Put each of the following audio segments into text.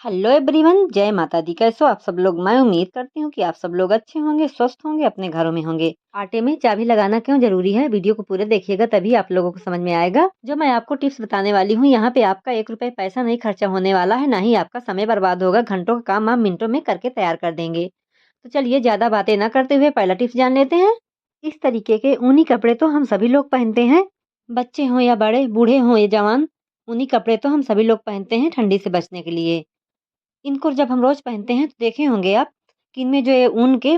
Hello everyone, जय माता दी। कैसे हो आप सब लोग? मैं उम्मीद करती हूँ कि आप सब लोग अच्छे होंगे, स्वस्थ होंगे, अपने घरों में होंगे। आटे में चाबी लगाना क्यों जरूरी है, वीडियो को पूरे देखिएगा, तभी आप लोगों को समझ में आएगा। जो मैं आपको टिप्स बताने वाली हूँ, यहाँ पे आपका 1 रुपए पैसा नहीं खर्चा होने वाला है, ना ही आपका समय बर्बाद होगा। घंटों का काम आप मिनटों में करके तैयार कर देंगे। तो चलिए ज्यादा बातें ना करते हुए पहला टिप्स जान लेते हैं। इस तरीके के ऊनी कपड़े तो हम सभी लोग पहनते हैं, बच्चे हों या बड़े, बूढ़े हों या जवान। ऊनी कपड़े तो हम सभी लोग पहनते हैं ठंडी से बचने के लिए। इनको जब हम रोज़ पहनते हैं तो देखे होंगे आप कि इनमें जो ये ऊन के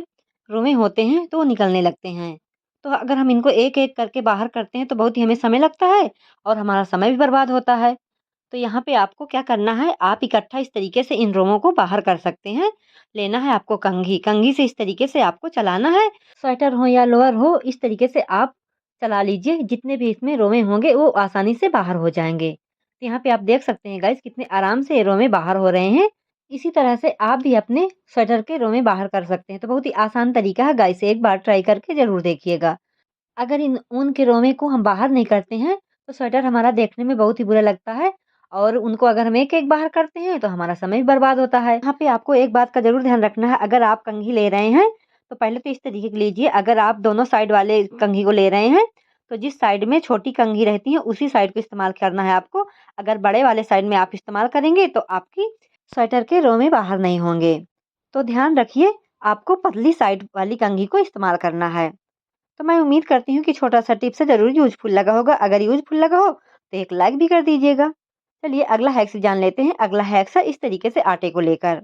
रोएँ होते हैं तो वो निकलने लगते हैं। तो अगर हम इनको एक-एक करके बाहर करते हैं तो बहुत ही हमें समय लगता है और हमारा समय भी बर्बाद होता है। तो यहाँ पे आपको क्या करना है, आप इकट्ठा इस तरीके से इन रोमों को बाहर कर सकते हैं। लेना है आपको कंघी, कंघी से इस तरीके से आपको चलाना है। स्वेटर हो या लोअर हो, इस तरीके से आप चला लीजिए। जितने भी इसमें रोमे होंगे वो आसानी से बाहर हो जाएँगे। तो यहाँ पे आप देख सकते हैं गाइस कितने आराम से ये रोमे बाहर हो रहे हैं। इसी तरह से आप भी अपने स्वेटर के रोमे बाहर कर सकते हैं। तो बहुत ही आसान तरीका है गाइस, एक बार ट्राई करके ज़रूर देखिएगा। अगर इन ऊन के रोमे को हम बाहर नहीं करते हैं, तो स्वेटर हमारा देखने में बहुत ही बुरा लगता है और उनको अगर हम एक-एक बाहर करते हैं, तो हमारा समय भी बर्बाद होता है। यहाँ पे आपको एक बात का ज़रूर ध्यान रखना है, अगर आप कंघी ले रहे हैं, तो पहले तो इस तरीके की लीजिए। अगर आप दोनों साइड वाले कंघी को ले रहे हैं, तो जिस साइड में छोटी कंघी रहती है, उसी साइड को इस्तेमाल करना है आपको। अगर बड़े वाले साइड में आप इस्तेमाल करेंगे, तो आपकी स्वेटर के रोमे बाहर नहीं होंगे। तो ध्यान रखिए, आपको पतली साइड वाली कंघी को इस्तेमाल करना है। तो मैं उम्मीद करती हूँ कि छोटा-सा टिप्स है ज़रूर यूज़फुल लगा होगा। अगर यूज़फुल लगा हो तो एक लाइक भी कर दीजिएगा। चलिए अगला हैक्स जान लेते हैं। अगला हैक्स है इस तरीके से आटे को लेकर।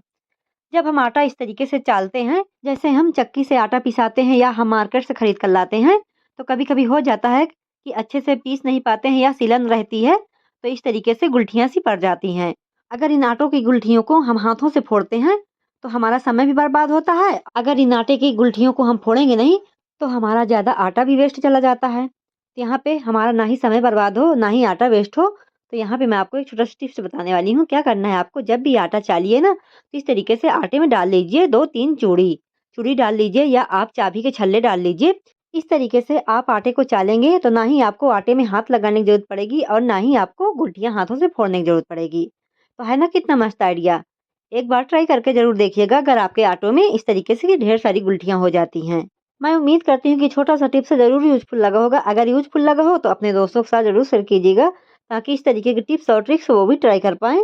जब हम आटा इस तरीके से चालते हैं, जैसे हम चक्की से आटा पिसाते हैं या हम मार्केट से खरीद कर लाते हैं, तो कभी-कभी हो जाता है कि अच्छे से पीस नहीं पाते हैं या सिलन रहती है, तो इस तरीके से गुठलियाँ सी पड़ जाती हैं। अगर इन आटों की गुठलियों को हम हाथों से फोड़ते हैं, तो हमारा समय भी बर्बाद होता है। अगर इन आटे की गुठलियों को हम फोड़ेंगे नहीं, तो हमारा ज़्यादा आटा भी वेस्ट चला जाता है। तो यहाँ पे हमारा ना ही समय बर्बाद हो, ना ही आटा वेस्ट हो। तो यहाँ पे मैं आपको एक छोटा-सा टिप्स बताने वाली हूँ। क्या करना है आपको, जब भी आटा चालिए ना, तो इस तरीके से आटे में डाल लीजिए 2-3 चूड़ी। चूड़ी डाल लीजिए या आप चाबी के छल्ले डाल लीजिए। इस तरीके से आप आटे को चालेंगे तो ना ही आपको आटे में हाथ लगाने की ज़रूरत पड़ेगी और ना ही आपको गुठलियाँ हाथों से फोड़ने की ज़रूरत पड़ेगी। तो है ना कितना मस्त आइडिया? एक बार ट्राई करके ज़रूर देखिएगा अगर आपके आटों में इस तरीके से ढेर सारी गुलटियाँ हो जाती हैं। मैं उम्मीद करती हूँ कि छोटा-सा टिप्स ज़रूर यूज़फुल लगा होगा। अगर यूज़फुल लगा हो तो अपने दोस्तों के साथ ज़रूर शेयर कीजिएगा, ताकि इस तरीके की टिप्स और ट्रिक्स वो भी ट्राई कर पाएँ।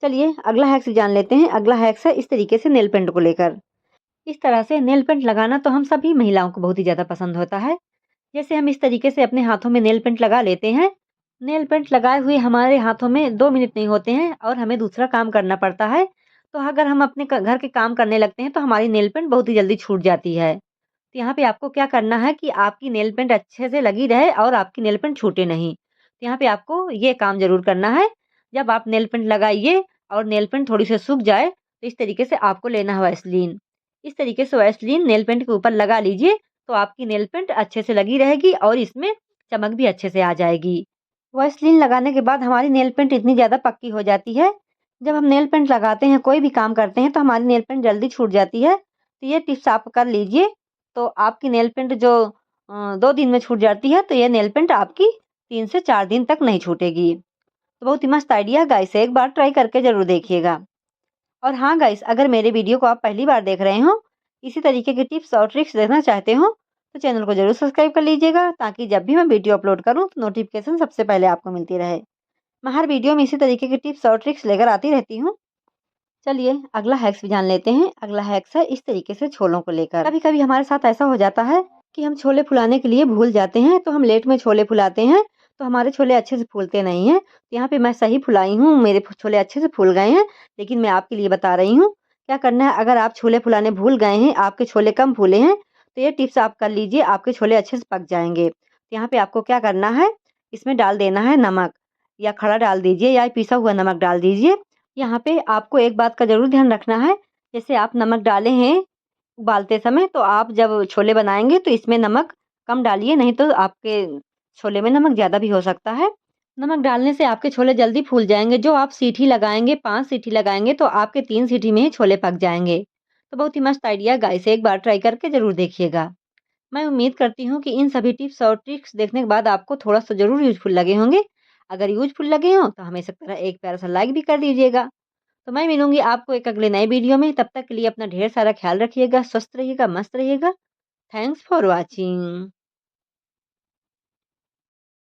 चलिए अगला हैक्स जान लेते हैं। अगला हैक्स है इस तरीके से नेल पेंट को लेकर। इस तरह से नेल पेंट लगाना तो हम सभी महिलाओं को बहुत ही ज़्यादा पसंद होता है। जैसे हम इस तरीके से अपने हाथों में नेल पेंट लगा लेते हैं। नेल पेंट लगाए हुए हमारे हाथों में 2 मिनट नहीं होते हैं और हमें दूसरा काम करना पड़ता है। तो अगर हम अपने घर के काम करने लगते हैं तो हमारी नेल पेंट बहुत ही जल्दी छूट जाती है। तो यहाँ पे आपको क्या करना है कि आपकी नेल पेंट अच्छे से लगी रहे और आपकी नेल पेंट छूटे नहीं। तो यहाँ पे आपको ये काम ज़रूर करना है। जब आप नेल पेंट लगाइए और नेल पेंट थोड़ी सी सूख जाए, तो इस तरीके से आपको लेना है वैसलीन। इस तरीके से वैसलीन नेल पेंट के ऊपर लगा लीजिए, तो आपकी नेल पेंट अच्छे से लगी रहेगी और इसमें चमक भी अच्छे से आ जाएगी। वैसलीन लगाने के बाद हमारी नेल पेंट इतनी ज़्यादा पक्की हो जाती है। जब हम नेल पेंट लगाते हैं, कोई भी काम करते हैं, तो हमारी नेल पेंट जल्दी छूट जाती है। तो ये टिप्स आप कर लीजिए, तो आपकी नेल पेंट जो 2 दिन में छूट जाती है, तो ये नेल पेंट आपकी 3 से 4 दिन तक नहीं छूटेगी। तो बहुत ही मस्त आइडिया है गाइस, एक बार ट्राई करके ज़रूर देखिएगा। और हाँ गाइस, अगर मेरे वीडियो को आप पहली बार देख रहे हो, इसी तरीके के टिप्स और ट्रिक्स देखना चाहते हो, तो चैनल को ज़रूर सब्सक्राइब कर लीजिएगा, ताकि जब भी मैं वीडियो अपलोड करूँ तो नोटिफिकेशन सबसे पहले आपको मिलती रहे। मैं हर वीडियो में इसी तरीके के टिप्स और ट्रिक्स लेकर आती रहती हूँ। चलिए अगला हैक्स भी जान लेते हैं। अगला हैक्स है इस तरीके से छोलों को लेकर। कभी-कभी हमारे साथ ऐसा हो जाता है कि हम छोले फुलाने के लिए भूल जाते हैं, तो हम लेट में छोले फुलाते हैं, तो हमारे छोले अच्छे से फूलते नहीं हैं। तो यहाँ पे मैं सही फुलाई हूँ, मेरे छोले अच्छे से फूल गए हैं, लेकिन मैं आपके लिए बता रही हूँ। क्या करना है, अगर आप छोले फुलाने भूल गए हैं, आपके छोले कम फूले हैं, तो ये टिप्स आप कर लीजिए, आपके छोले अच्छे से पक जाएँगे। तो यहाँ पे आपको क्या करना है, इसमें डाल देना है नमक, या खड़ा डाल दीजिए या पिसा हुआ नमक डाल दीजिए। यहाँ पे आपको एक बात का ज़रूर ध्यान रखना है, जैसे आप नमक डाले हैं उबालते समय, तो आप जब छोले बनाएँगे तो इसमें नमक कम डालिए, नहीं तो आपके छोले में नमक ज़्यादा भी हो सकता है। नमक डालने से आपके छोले जल्दी फूल जाएँगे। जो आप सीटी लगाएँगे, 5 सीटी लगाएँगे, तो आपके 3 सीटी में ही छोले पक जाएँगे। तो बहुत ही मस्त आइडिया है गाइस, एक बार ट्राई करके ज़रूर देखिएगा। मैं उम्मीद करती हूँ कि इन सभी टिप्स और ट्रिक्स देखने के बाद आपको थोड़ा-सा ज़रूर यूज़फुल लगे होंगे। अगर यूज़फुल लगे हों, तो हमें इस तरह एक प्यारा-सा लाइक भी कर दीजिएगा। तो मैं मिलूंगी आपको एक अगले नए वीडियो में। तब तक के लिए अपना ढेर सारा ख्याल रखिएगा, स्वस्थ रहिएगा, मस्त रहिएगा। Thanks for watching.